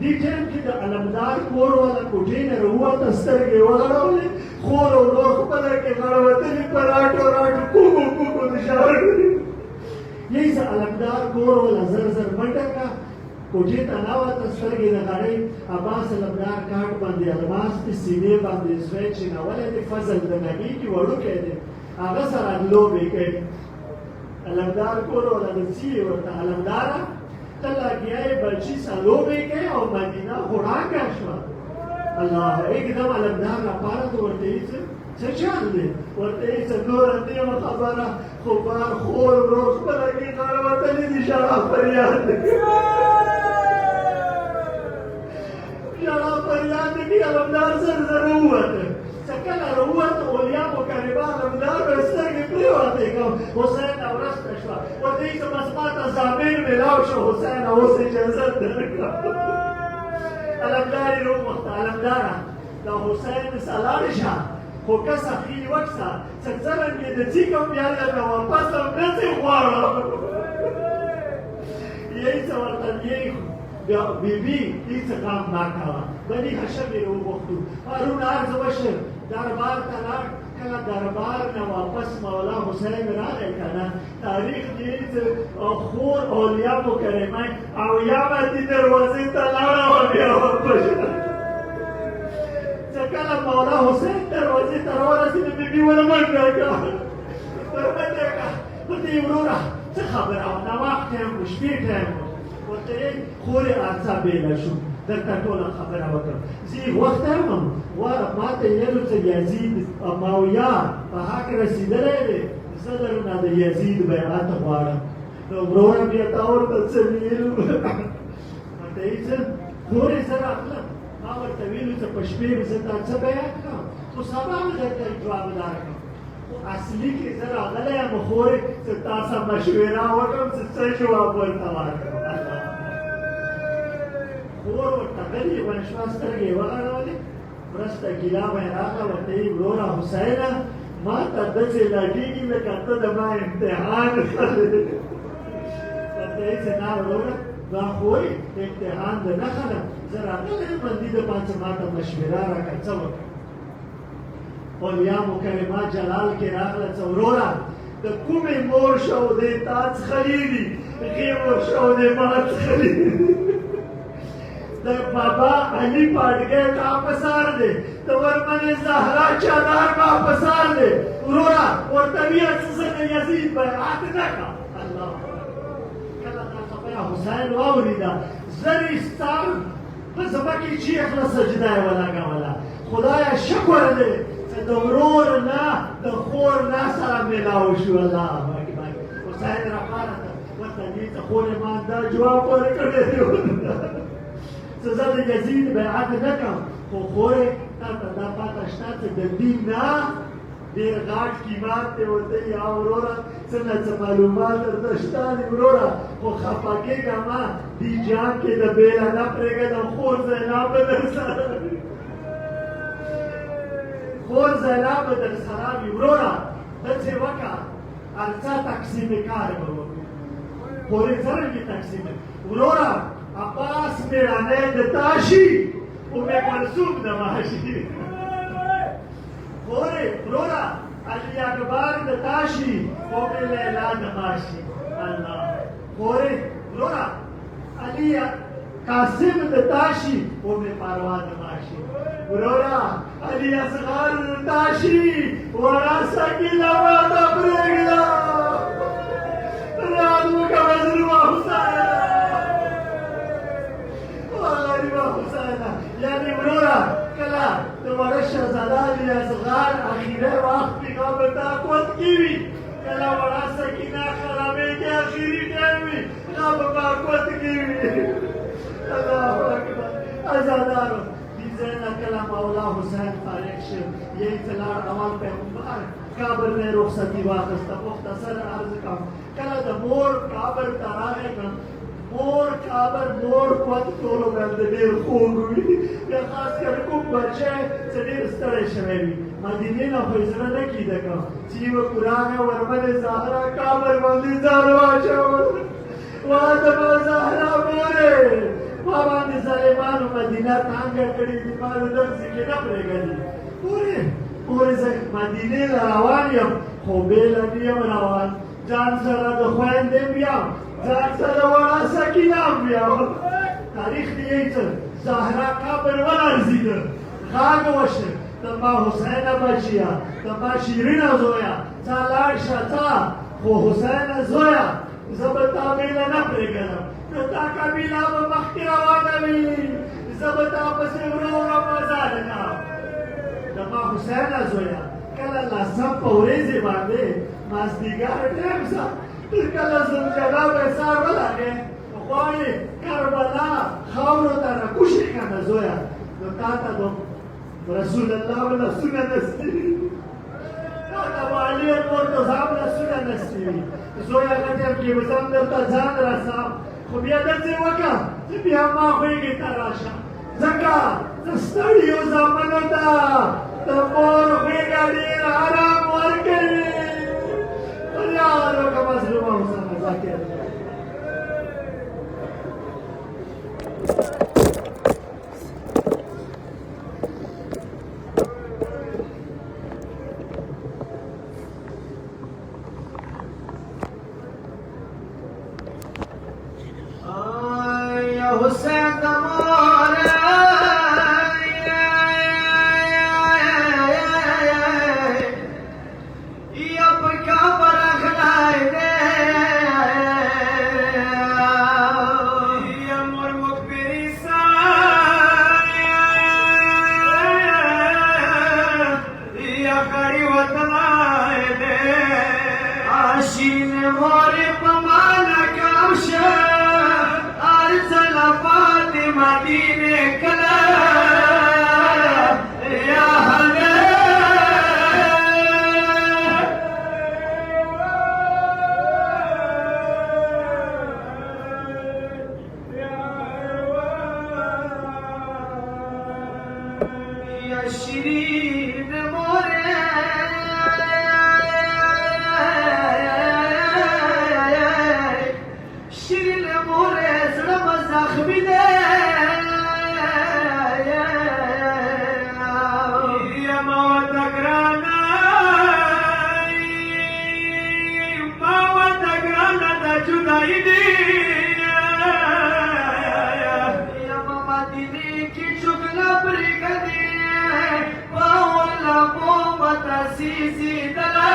دې ټایم کې د علمدار کور والا کوټې نه راووته سترګې وغړولې خور او ورور خپله کې غړوتلي په راټو راټو کوکو کوکو د ژاړي یې چې علمدار کور والا زر زر منډه کړه کوټې ته ننوته سترګې د غړۍ عباس علمدار کاټ باندې الماس د سینې باندې زوی چینولی دی فضل د نبي کې وړوکی دی هغه سره لوبې کوي علمدار کور والا د څي ورته علمداره ته لګیا یې بچي سره لوبې کوي او مدینه خو ړنګه شوه الله एकदम علمدار راپاره ته ورته یې څه چل دی ورته یې څه نوره نه یم خبره خو بار خور ورور خپله کې غړوتلي دي ژړا فریاد ژړا فریاد کې علمدار زر زر ووته چې کله راووته اولیا مکرمه علمدار به سترګې پرېوتې کوم حسین ورسته شوه ورته یې چې بس ما ته ضامن میلاو شو حسین اوس اجازت درکړه علمدار یې راوغوښته علمداره د حسین سره لاړې شه خو کسه خیل وکسه چې څرنګې د ځي کوم بیا درنه واپس هم نه ځې غواړم یې څه ورته یې بیبي هیڅ غم مه کوه بني هاشم یې راوغوښتو هارون عرض وشو دربار ته لاړ کله دربار نه واپس مولا حسین راغی که نه تاریخ کې خور اولیا مکرمه اویامه دې دروازې ته لاړه وه بیا واپس چې کله مولا حسین دروازې ته راورسېد بېبي ونه منډه کړه ورمنډه کړه ورته یې وروره څه خبره وه ناوخت ټایم و شپې ټایم و ورته یې خورې ارڅه بېله شو درته ټوله خبره وکړم زه یې غوښتی وم ما ته یې ویلو چې یزید ماویه په حق رسېدلی دی زه درنه د یزید بیعت غواړم نو وروره بیا تا ورته څه ویلو ورته یې څه خورې زه راغلم ما ورته ویلو چې په شپې به زه تا څه بیعت کړم خو سبا به درته جواب درکړم خو اصلي کې زه راغلی یم خورې چې تا سره مشوره وکړم چې څه جواب ورته ورکړم خور ورته غلې ونه شوه سترګې یې وغړولې مرسته ګیله به یې راغله ورته یې وروره حسینه ما ته داسې لګېږي لکه ته د ما امتحان ورته یې چې نه وروره دا خورې امتحان د نه خلم زه راغلی یم بندي دپاره چې ما ته مشوره راکړه څه وکړم اولیا مکرمه جلال کې راغله چې وروره د کومې مور شودې تا څښلي دي هغې مور شودې ما څښلي دي د بابا علي پاډګی تا په سار دی د ورمنې زهرا چادر ما په سار دی وروره ورته ویه چې زه د یزید بیعت نه کړم الله کله دا خبره حسین واورېده زر یې ستا په ځمکې چیخ له سجده یې ولګوله خدایه شکر دی چې د ورور نه د خور نه سره میلاو شو الله اکبر حسین راپارته ورته دې ته خورې ما دا جواب ورکړی دی چې زه د یزید بیعت نه کړم خو خورې تا ته دا پته شته چې د دین نه ډېر غټ قیمت دی ورته یا وروره څنګه څه معلومات درته شته دي وروره خو خفه کېږه مه دې جان کې د بېله نه پرېږدم خور زینب به در سره وي خور زینب به در سره وي وروره داسې وکړه ارڅه تقسیم کار به وکړو خورې څرنګې تقسیم وروره عباس میرانه د تاشي ام کلثوم د ماشي خورې وروره علي اکبر د تاشي ام لیلا د ماشي الله خورې وروره علي قاسم د تاشي ام پروا د ماشي وروره علي اصغر د تاشي ورا سکینه ماته پرېږده یاد وکړه مظلومه حسین یعنی وروره کله د وړه شهزاده علي اصغر اخیری وخت کې هغه به تا قوت کې وي کله وړه سکینه خرابېږي اخري ټایم وي هغه به ما قوت کې وي الله اکبر ازادارو دې ځای نه کله مولا حسین فارغ شو یې ته لاړ اول پیغمبر کابل نه رخصتي واخیسته مختصر عرض کوم کله د مور کابل ته راغی مور کابل مور قوت ټولو باندې ډېر خوږ وي بیا خاص کر کوم بچی چې ډېر ستړی شوی وي مدینې نه خو یې زړه نه کېده که چې یوه قرآن ورمنې زهرا کابل باندې ځان واچول وا د ما زهرا مورې ما باندې ظالمانو مدینه تانګه کړې دي ما د دغسې کې نه پرېږدي پورې زه مدینې له روان یم خو بېله نه یم روان ځان سره د خویندې یم ځان سره وړه سکینه هم یم تاریخ دې یې څه زهرا قبر ولرزېده غږ وشو د ما حسینه بچیه د ما شیرینه زویه ځه لاړ شه ځه خو حسینه زویه زه به تا بېله نه پرېږدم د تا قبیله به مخکې روانه وي زه به تا پسې ورو ورو مزاله کړم د ما حسینه زویه کله لسم په ورځې باندې مازدیګر ټایم شه تر کله زمجده به سار ولګې غواړې کربلا خاورو ته راکوشې که نه زویه نو تا ته د رسول الله لاسونه نستي وي تا ته به علي مرتضی لاسونه نستي وي زویه هغه ټایم کې به زه هم درته ځان رسم خو بیا داسې وکړه چې بیا ما غوږې ته راشه ځکه د ستړیو زامنو ته د مور غېږه ډېر ارام ورکوي فریاد وکړه مظلومه حسینه ذاکر حسین دمور یا پکا پر اخلائی دے یا مور مکبری سا یا خری وطنائی دے آشین مور پمانا کامشا ارسل فاطمہ دین کلا یا حلے یا شیرین مورے شیرین مورے زړه زخمی دے یا موت گرانا دا جدائی دی یا ماما دینی کی چکنا پریگا دی پاولا پومتا سیزی دلا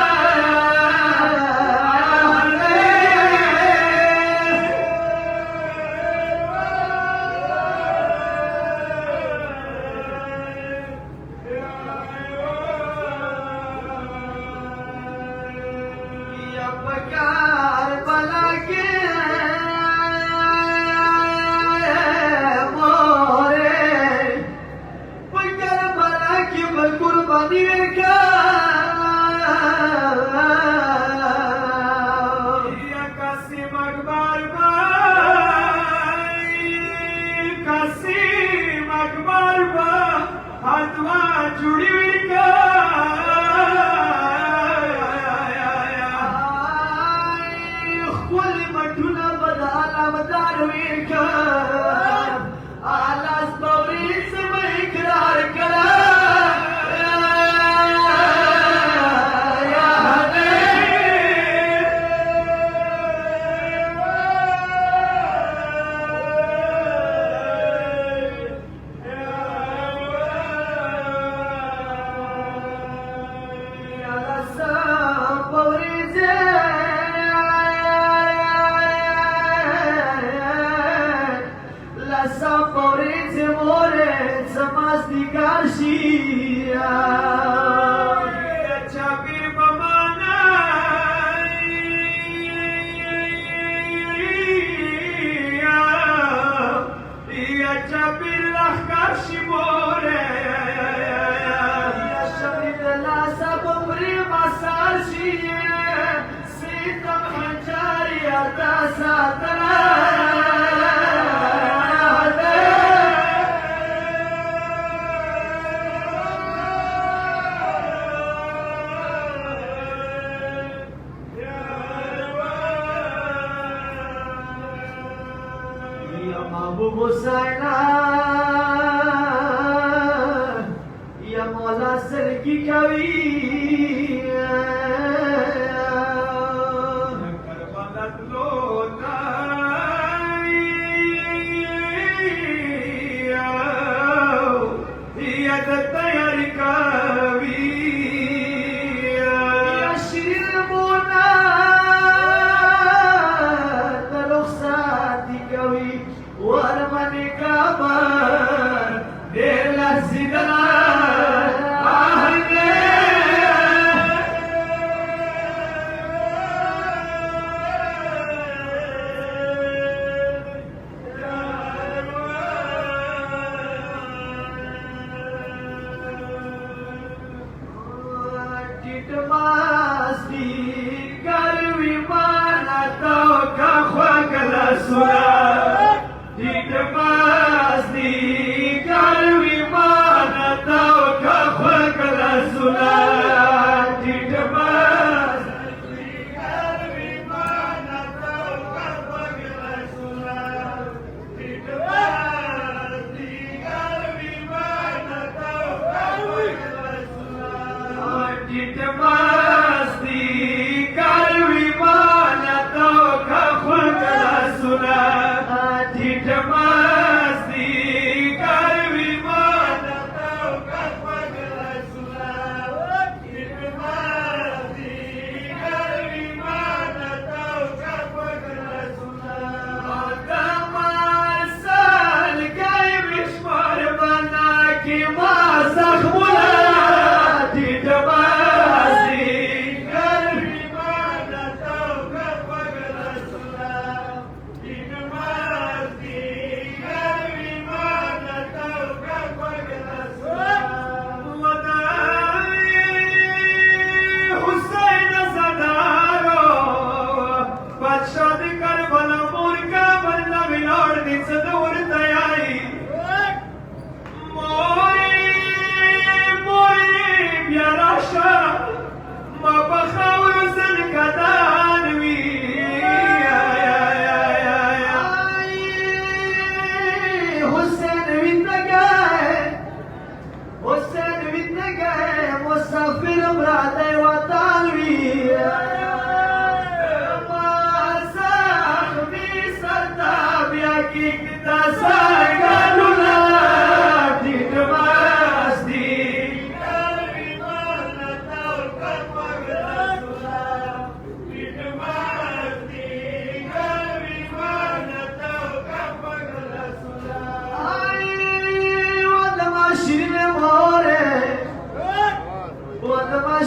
محبوب حسین یا مولا سر کی کوي کربلت لوتا یا د تیاری کوي یا شیر مونا ترخصاتی کوي ورمن کابر دیر لحظیدنا آہنے ٹیٹ ماستی کروی مانا تو کا خواگلا سنا ٹیٹ ماستی کروی مانا تو کا خواگلا سنا ٹیٹ ماستی کروی مانا تو کا خواگلا سنا ٹیٹ ماستی کروی مانا تو کا خواگلا سنا ٹیٹ ماستی کروی مانا تو کا خواگلا سنا ٹیٹ ماستی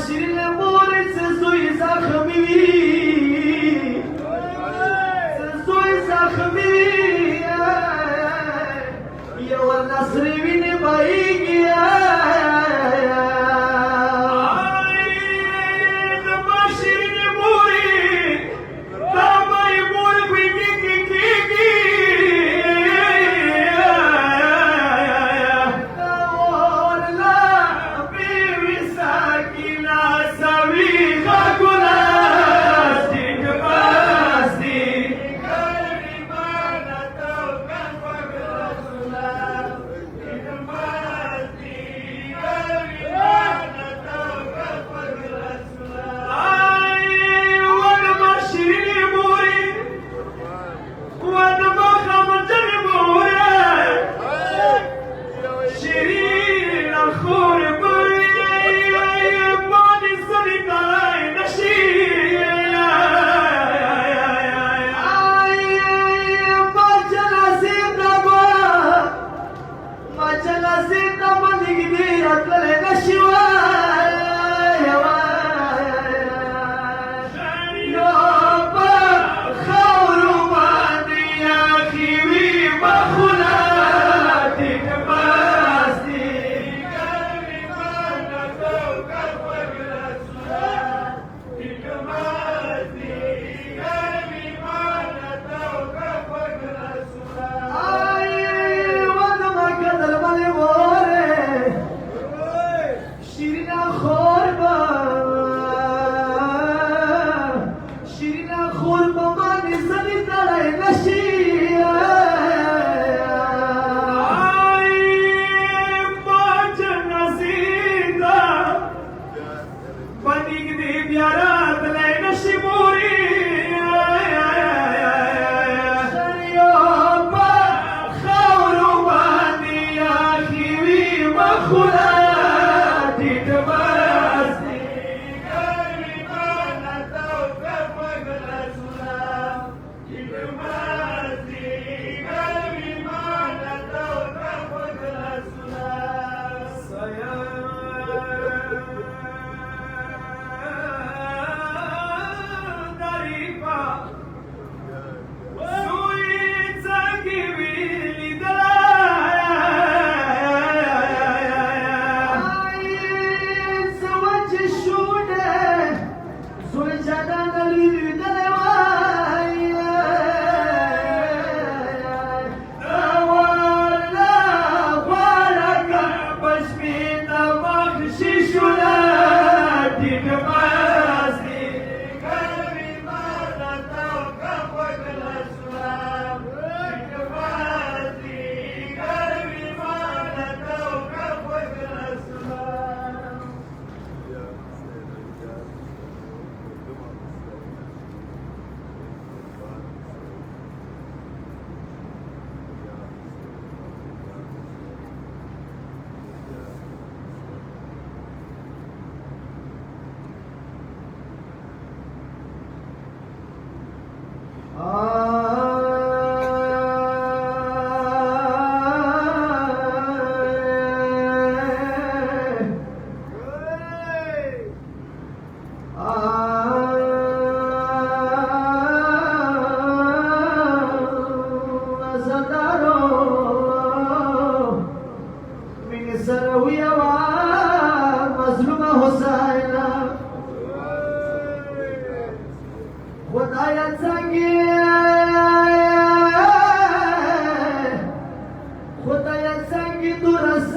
Şirin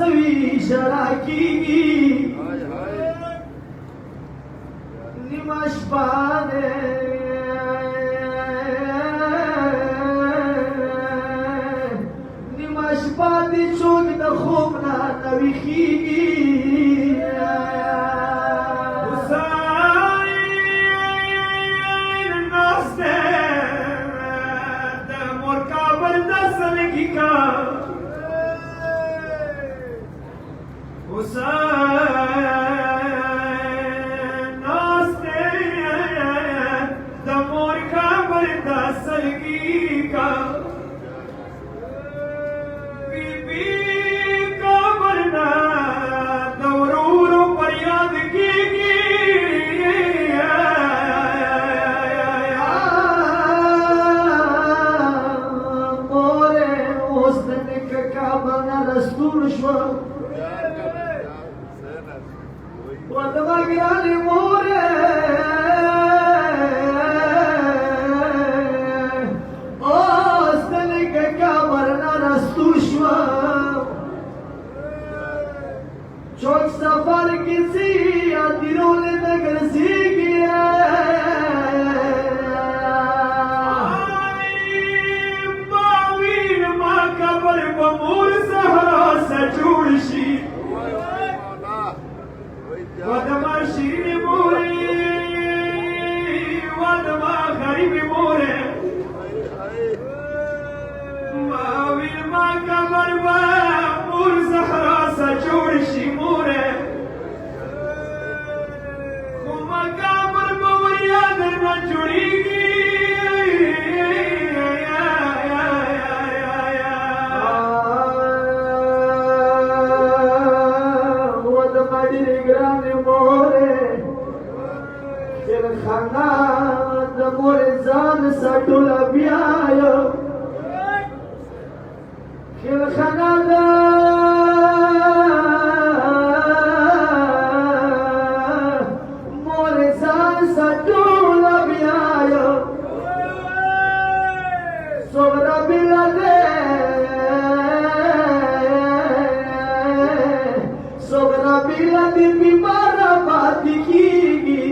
سوي شرا کیږي هاي هاي نیمه شپه نیمه شپه دې څوک د خوب نه نه ویښیږي حسین ناست د مور کابل د سلګي کا حسین ناست د مور کابل د سلګي کا ودماغراني موري استنك كامرنا نستوشوا چوك سفر كسي اديرون نگرسيگي باوين ما قبر بمور زهرا سجورشي ودما شیرین موری ودما غریب موری ماویل ما کمر با مور زهرا سجور شی موری خما کمر با یاد نجوریگی خانا د مور ځان سټول بیا یو خیر خانا د مور ځان سټول بیا یو سوګرا بلا دې سوګرا بلا دې بیمار پاتې کیږي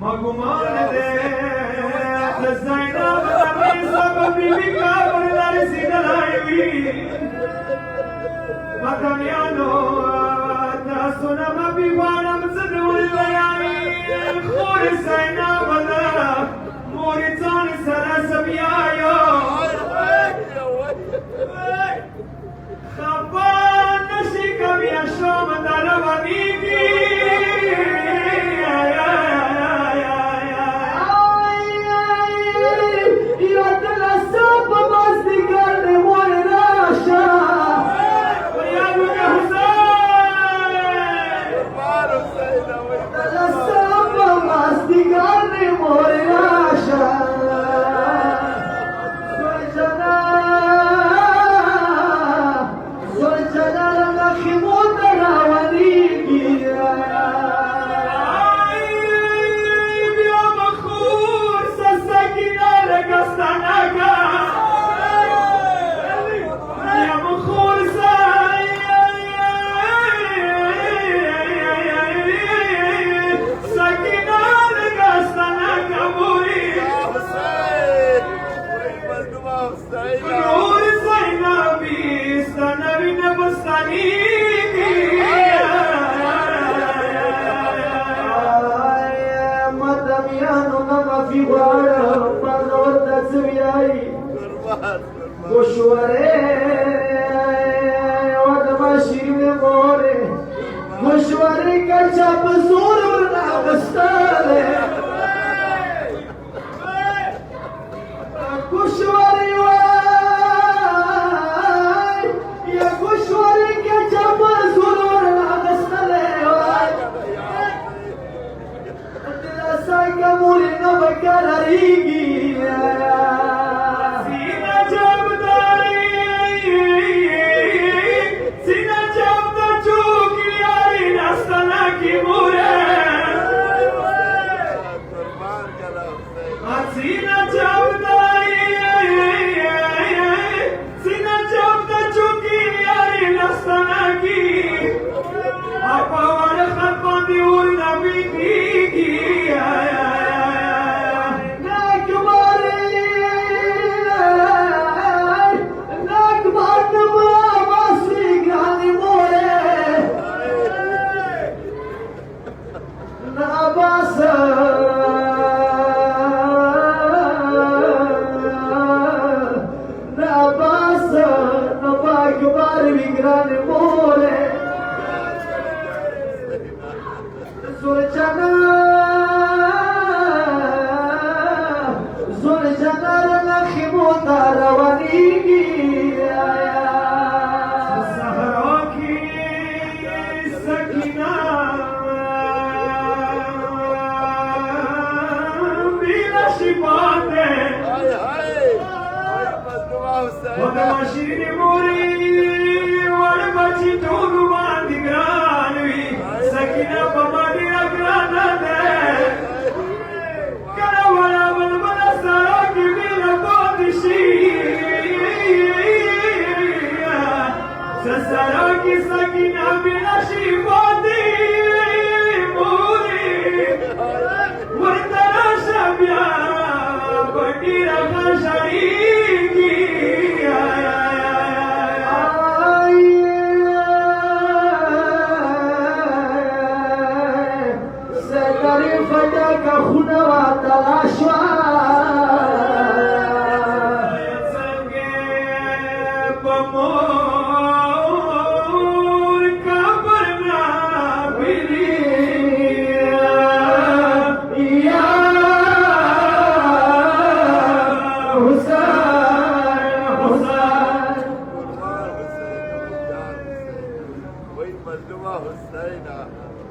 مگمان دے زینب تمی سبب بیوی کابر لرسی دلائی وی مکمیانو تاسو نما بیوانم زدول لیانی خور زینب دا موری تان سرس بیایو خبان نشی کمی اشام دروانی کی Goshware, wadama shirne more, goshware ka chap zoor na bastare, goshware ya goshware ka chap zoor na bastare, dila sa ka muri na bakarigi. Sina jab da chuk yari nastana تعالی